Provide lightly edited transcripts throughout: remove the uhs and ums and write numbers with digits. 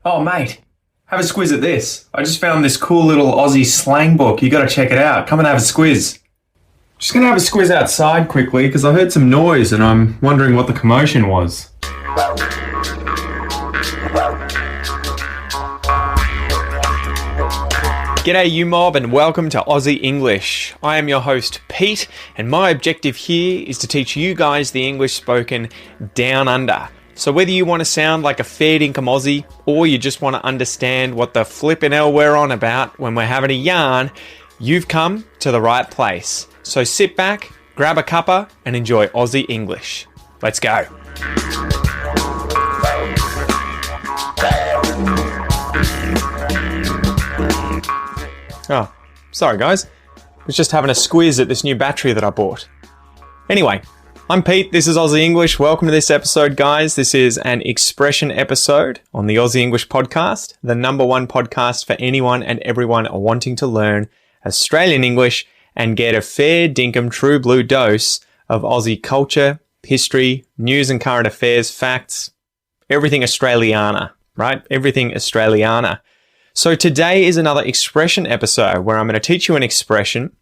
Oh, mate, have a squiz at this. I just found this cool little Aussie slang book. You got to check it out. Come and have a squiz. Just going to have a squiz outside quickly because I heard some noise and I'm wondering what the commotion was. G'day you mob and welcome to Aussie English. I am your host Pete and my objective here is to teach you guys the English spoken down under. So whether you want to sound like a fair dinkum Aussie or you just want to understand what the flippin' hell we're on about when we're having a yarn, you've come to the right place. So sit back, grab a cuppa and enjoy Aussie English. Let's go. Oh, sorry guys. I was just having a squiz at this new battery that I bought. Anyway, I'm Pete, this is Aussie English. Welcome to this episode, guys. This is an expression episode on the Aussie English podcast, the number one podcast for anyone and everyone wanting to learn Australian English and get a fair dinkum true blue dose of Aussie culture, history, news and current affairs, facts, everything Australiana, right? Everything Australiana. So today is another expression episode where I'm going to teach you an expression.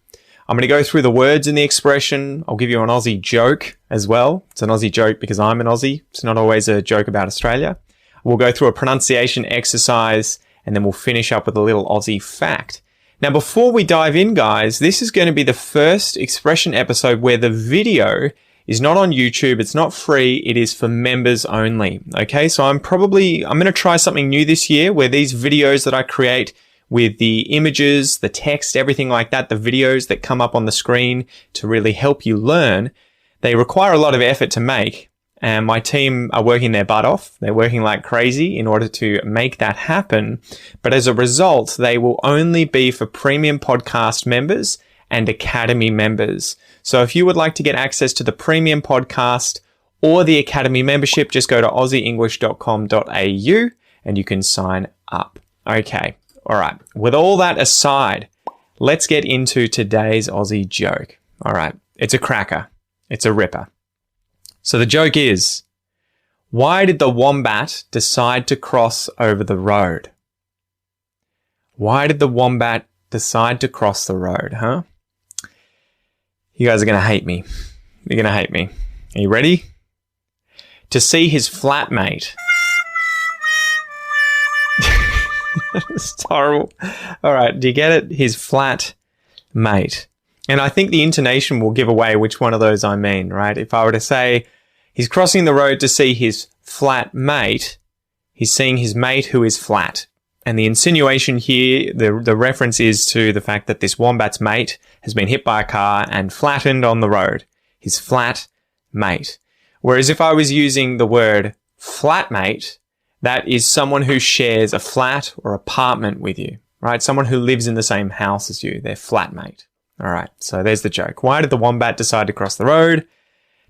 I'm going to go through the words in the expression. I'll give you an Aussie joke as well. It's an Aussie joke because I'm an Aussie. It's not always a joke about Australia. We'll go through a pronunciation exercise and then we'll finish up with a little Aussie fact. Now, before we dive in, guys, this is going to be the first expression episode where the video is not on YouTube. It's not free. It is for members only. Okay, so I'm going to try something new this year where these videos that I create with the images, the text, everything like that, the videos that come up on the screen to really help you learn, they require a lot of effort to make. And my team are working their butt off. They're working like crazy in order to make that happen. But as a result, they will only be for premium podcast members and Academy members. So if you would like to get access to the premium podcast or the Academy membership, just go to aussieenglish.com.au and you can sign up. Okay. All right. With all that aside, let's get into today's Aussie joke. All right. It's a cracker. It's a ripper. So the joke is, why did the wombat decide to cross over the road? Why did the wombat decide to cross the road, huh? You guys are going to hate me. You're going to hate me. Are you ready? To see his flatmate. It's horrible. All right. Do you get it? His flat mate. And I think the intonation will give away which one of those I mean, right? If I were to say he's crossing the road to see his flat mate, he's seeing his mate who is flat. And the insinuation here, the reference is to the fact that this wombat's mate has been hit by a car and flattened on the road. His flat mate. Whereas if I was using the word flatmate, that is someone who shares a flat or apartment with you, right? Someone who lives in the same house as you, their flatmate. All right, so there's the joke. Why did the wombat decide to cross the road?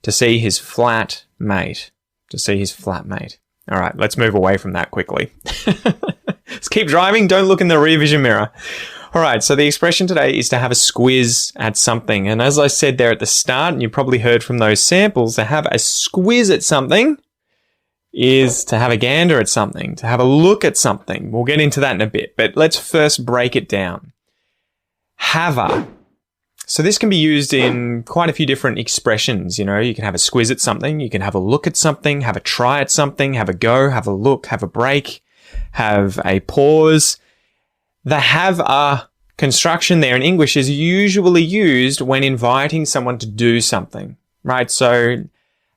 To see his flat mate. To see his flatmate. All right, let's move away from that quickly. Let's keep driving. Don't look in the rear vision mirror. All right, so the expression today is to have a squiz at something. And as I said there at the start, and you probably heard from those samples, to have a squiz at something is to have a gander at something, to have a look at something. We'll get into that in a bit, but let's first break it down. Have a. So this can be used in quite a few different expressions. You know, you can have a squiz at something, you can have a look at something, have a try at something, have a go, have a look, have a break, have a pause. The have a construction there in English is usually used when inviting someone to do something, right? So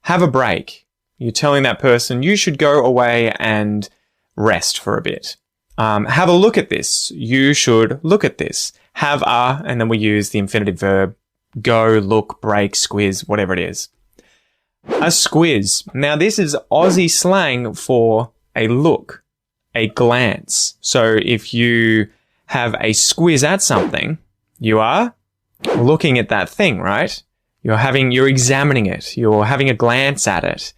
have a break. You're telling that person you should go away and rest for a bit. Have a look at this. You should look at this. Have a, and then we use the infinitive verb, go, look, break, squiz, whatever it is. A squiz. Now this is Aussie slang for a look, a glance. So if you have a squiz at something, you are looking at that thing, right? You're examining it. You're having a glance at it.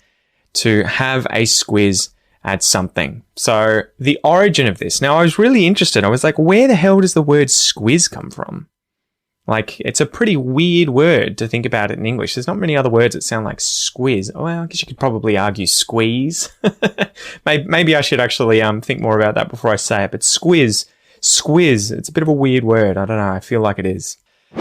To have a squiz at something. So the origin of this. Now I was really interested. I was like, where the hell does the word squiz come from? Like, it's a pretty weird word to think about it in English. There's not many other words that sound like squiz. Oh, well, I guess you could probably argue squeeze. Maybe I should actually think more about that before I say it. But squiz, it's a bit of a weird word. I don't know. I feel like it is.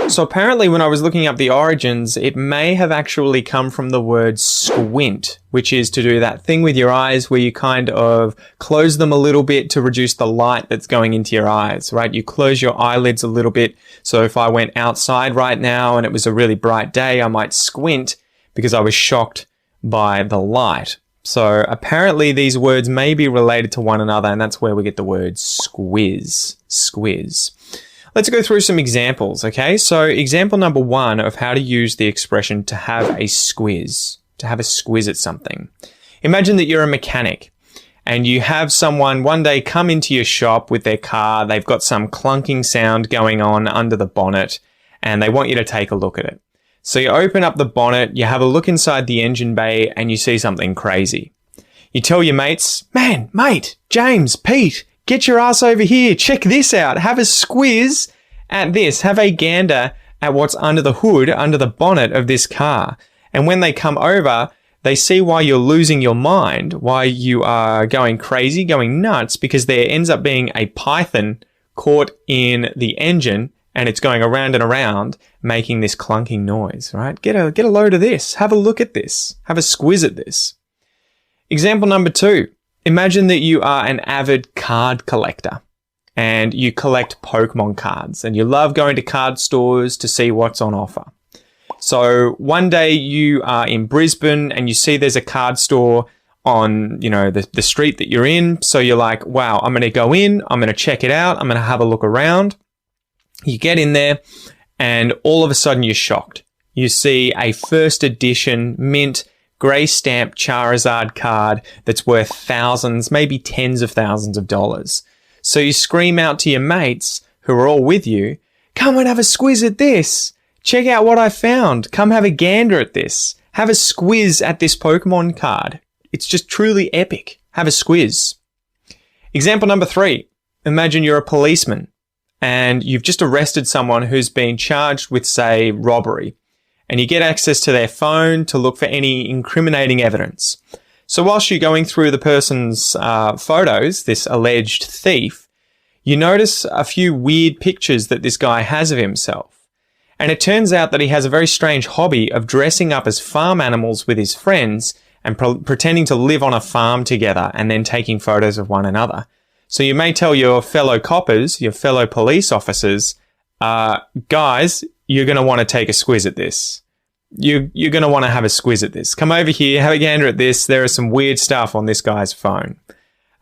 So apparently when I was looking up the origins, it may have actually come from the word squint, which is to do that thing with your eyes where you kind of close them a little bit to reduce the light that's going into your eyes, right? You close your eyelids a little bit. So if I went outside right now and it was a really bright day, I might squint because I was shocked by the light. So apparently these words may be related to one another, and that's where we get the word squiz. Let's go through some examples, okay? So example number 1 of how to use the expression to have a squiz at something. Imagine that you're a mechanic and you have someone one day come into your shop with their car. They've got some clunking sound going on under the bonnet and they want you to take a look at it. So you open up the bonnet, you have a look inside the engine bay and you see something crazy. You tell your mates, "Man, mate, James, Pete, get your ass over here. Check this out. Have a squiz at this. Have a gander at what's under the hood, under the bonnet of this car." And when they come over, they see why you're losing your mind, why you are going crazy, going nuts, because there ends up being a python caught in the engine and it's going around and around making this clunking noise, right? Get a load of this. Have a look at this. Have a squiz at this. Example number 2. Imagine that you are an avid card collector and you collect Pokemon cards and you love going to card stores to see what's on offer. So one day you are in Brisbane and you see there's a card store on, the street that you're in. So you're like, wow, I'm going to go in, I'm going to check it out, I'm going to have a look around. You get in there and all of a sudden you're shocked. You see a first edition mint grey stamp Charizard card that's worth thousands, maybe tens of thousands of dollars. So you scream out to your mates who are all with you, "Come and have a squiz at this. Check out what I found. Come have a gander at this. Have a squiz at this Pokemon card. It's just truly epic. Have a squiz." Example number 3. Imagine you're a policeman and you've just arrested someone who's been charged with, say, robbery. And you get access to their phone to look for any incriminating evidence. So whilst you're going through the person's photos, this alleged thief, you notice a few weird pictures that this guy has of himself. And it turns out that he has a very strange hobby of dressing up as farm animals with his friends and pretending to live on a farm together and then taking photos of one another. So you may tell your fellow coppers, your fellow police officers, guys, you're going to want to take a squiz at this. You're going to want to have a squiz at this. Come over here, have a gander at this. There is some weird stuff on this guy's phone.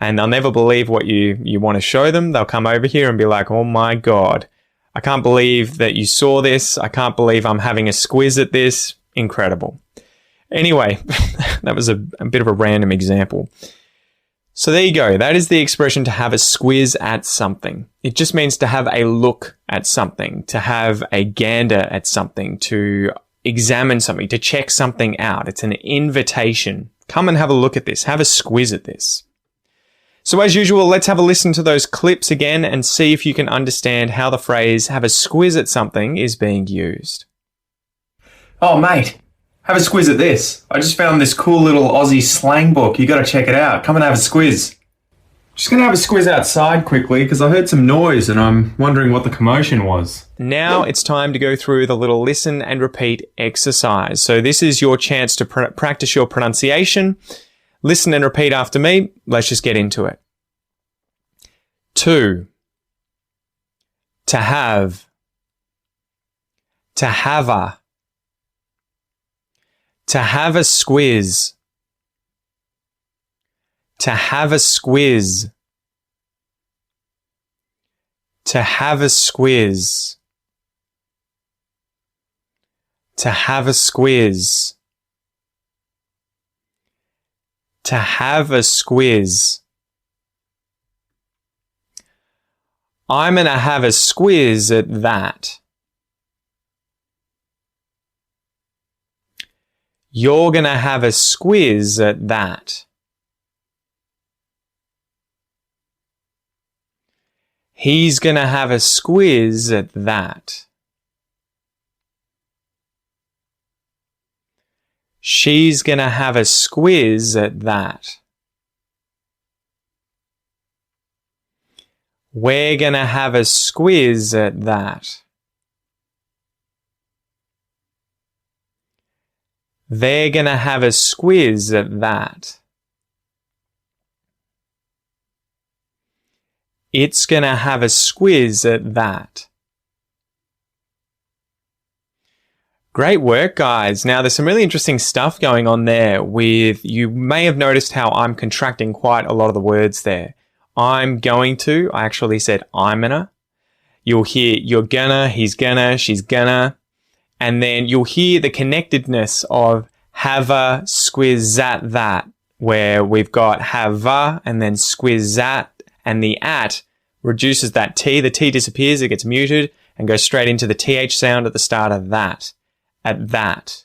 And they'll never believe what you want to show them. They'll come over here and be like, "Oh my God, I can't believe that you saw this. I can't believe I'm having a squiz at this. Incredible." Anyway, that was a bit of a random example. So there you go. That is the expression to have a squiz at something. It just means to have a look at something, to have a gander at something, to examine something, to check something out. It's an invitation. Come and have a look at this. Have a squiz at this. So as usual, let's have a listen to those clips again and see if you can understand how the phrase have a squiz at something is being used. "Oh, mate, have a squiz at this. I just found this cool little Aussie slang book. You got to check it out. Come and have a squiz." Just going to have a squiz outside quickly because I heard some noise and I'm wondering what the commotion was. Now it's time to go through the little listen and repeat exercise. So this is your chance to practice your pronunciation. Listen and repeat after me. Let's just get into it. 2. To have. To have a. To have a squiz. To have a squiz. To have a squiz. To have a squiz. To have a squiz. I'm gonna have a squiz at that. You're gonna have a squiz at that. He's gonna have a squiz at that. She's going to have a squiz at that. We're going to have a squiz at that. They're going to have a squiz at that. It's going to have a squiz at that. Great work, guys. Now, there's some really interesting stuff going on there with, you may have noticed how I'm contracting quite a lot of the words there. I'm going to, I actually said I'm gonna. You'll hear you're gonna, he's gonna, she's gonna. And then you'll hear the connectedness of have a, squiz at that, where we've got have a and then squiz at, and the at reduces that T. The T disappears, it gets muted, and goes straight into the TH sound at the start of that. At that.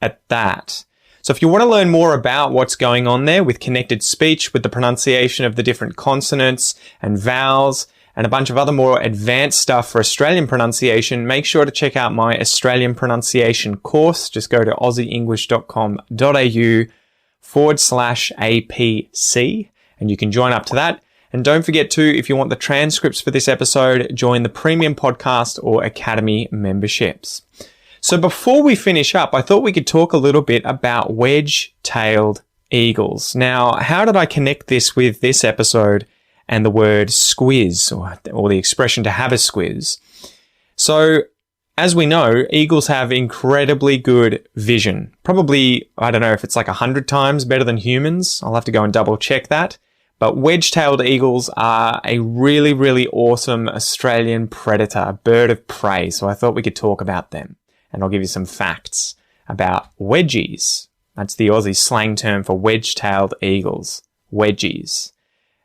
At that. So if you want to learn more about what's going on there with connected speech, with the pronunciation of the different consonants and vowels, and a bunch of other more advanced stuff for Australian pronunciation, make sure to check out my Australian pronunciation course. Just go to aussieenglish.com.au/APC and you can join up to that. And don't forget to, if you want the transcripts for this episode, join the Premium Podcast or Academy memberships. So before we finish up, I thought we could talk a little bit about wedge-tailed eagles. Now, how did I connect this with this episode and the word squiz, or the expression to have a squiz? So, as we know, eagles have incredibly good vision. Probably, I don't know if it's like 100 times better than humans. I'll have to go and double check that. But wedge-tailed eagles are a really, really awesome Australian predator, a bird of prey. So I thought we could talk about them. And I'll give you some facts about wedgies. That's the Aussie slang term for wedge-tailed eagles. Wedgies.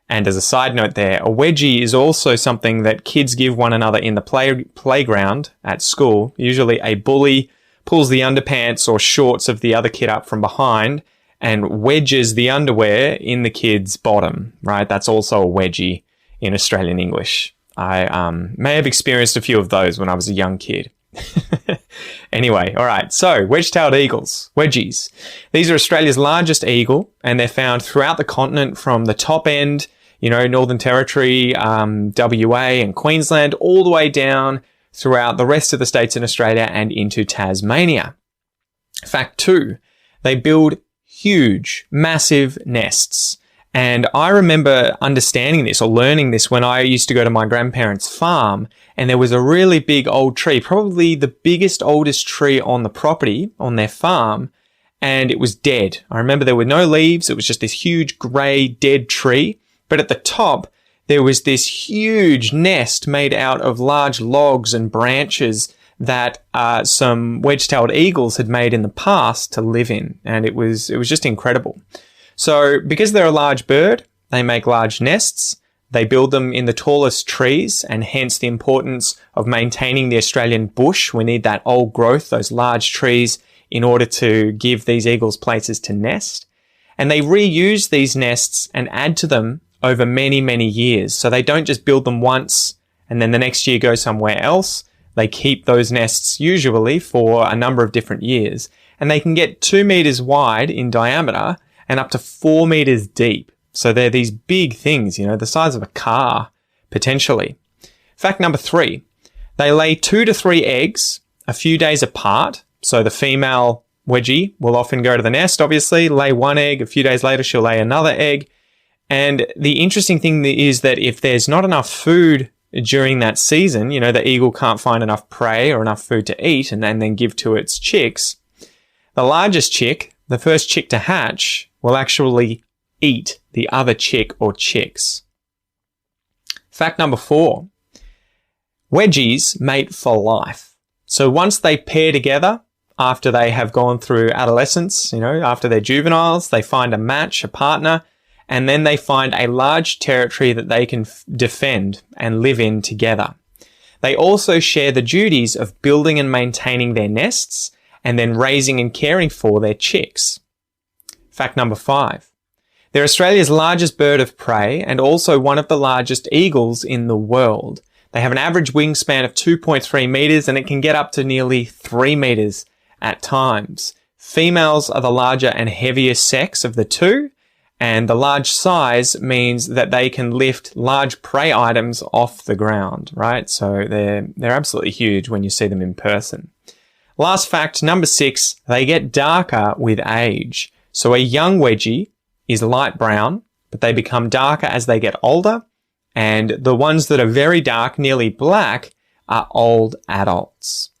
And as a side note there, a wedgie is also something that kids give one another in the playground at school. Usually a bully pulls the underpants or shorts of the other kid up from behind and wedges the underwear in the kid's bottom, right? That's also a wedgie in Australian English. I may have experienced a few of those when I was a young kid. Anyway, all right. So, wedge-tailed eagles, wedgies. These are Australia's largest eagle, and they're found throughout the continent from the top end, Northern Territory, WA and Queensland, all the way down throughout the rest of the states in Australia and into Tasmania. Fact 2, they build huge, massive nests. And I remember understanding this or learning this when I used to go to my grandparents' farm, and there was a really big old tree, probably the biggest, oldest tree on the property, on their farm, and it was dead. I remember there were no leaves. It was just this huge grey dead tree. But at the top, there was this huge nest made out of large logs and branches that some wedge-tailed eagles had made in the past to live in. And it was just incredible. So because they're a large bird, they make large nests. They build them in the tallest trees, and hence the importance of maintaining the Australian bush. We need that old growth, those large trees, in order to give these eagles places to nest. And they reuse these nests and add to them over many, many years. So they don't just build them once and then the next year go somewhere else. They keep those nests usually for a number of different years. And they can get 2 meters wide in diameter and up to 4 meters deep. So they're these big things, the size of a car, potentially. Fact number 3, they lay 2 to 3 eggs a few days apart. So the female wedgie will often go to the nest, obviously, lay 1 egg. A few days later, she'll lay another egg. And the interesting thing is that if there's not enough food during that season, the eagle can't find enough prey or enough food to eat and then give to its chicks, the largest chick, the first chick to hatch, will actually eat the other chick or chicks. Fact number 4, wedgies mate for life. So once they pair together, after they have gone through adolescence, after they're juveniles, they find a match, a partner, and then they find a large territory that they can defend and live in together. They also share the duties of building and maintaining their nests and then raising and caring for their chicks. Fact number 5. They're Australia's largest bird of prey and also one of the largest eagles in the world. They have an average wingspan of 2.3 meters and it can get up to nearly 3 meters at times. Females are the larger and heavier sex of the two, and the large size means that they can lift large prey items off the ground, right? So they're absolutely huge when you see them in person. Last fact, number 6, they get darker with age. So a young wedgie is light brown, but they become darker as they get older, and the ones that are very dark, nearly black, are old adults.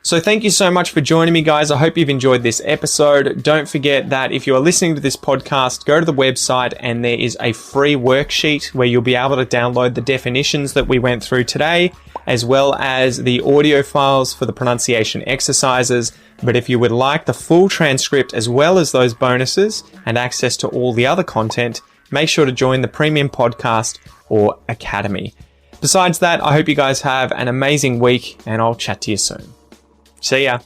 So thank you so much for joining me, guys. I hope you've enjoyed this episode. Don't forget that if you are listening to this podcast, go to the website and there is a free worksheet where you'll be able to download the definitions that we went through today, as well as the audio files for the pronunciation exercises. But if you would like the full transcript as well as those bonuses and access to all the other content, make sure to join the Premium Podcast or Academy. Besides that, I hope you guys have an amazing week, and I'll chat to you soon. See ya.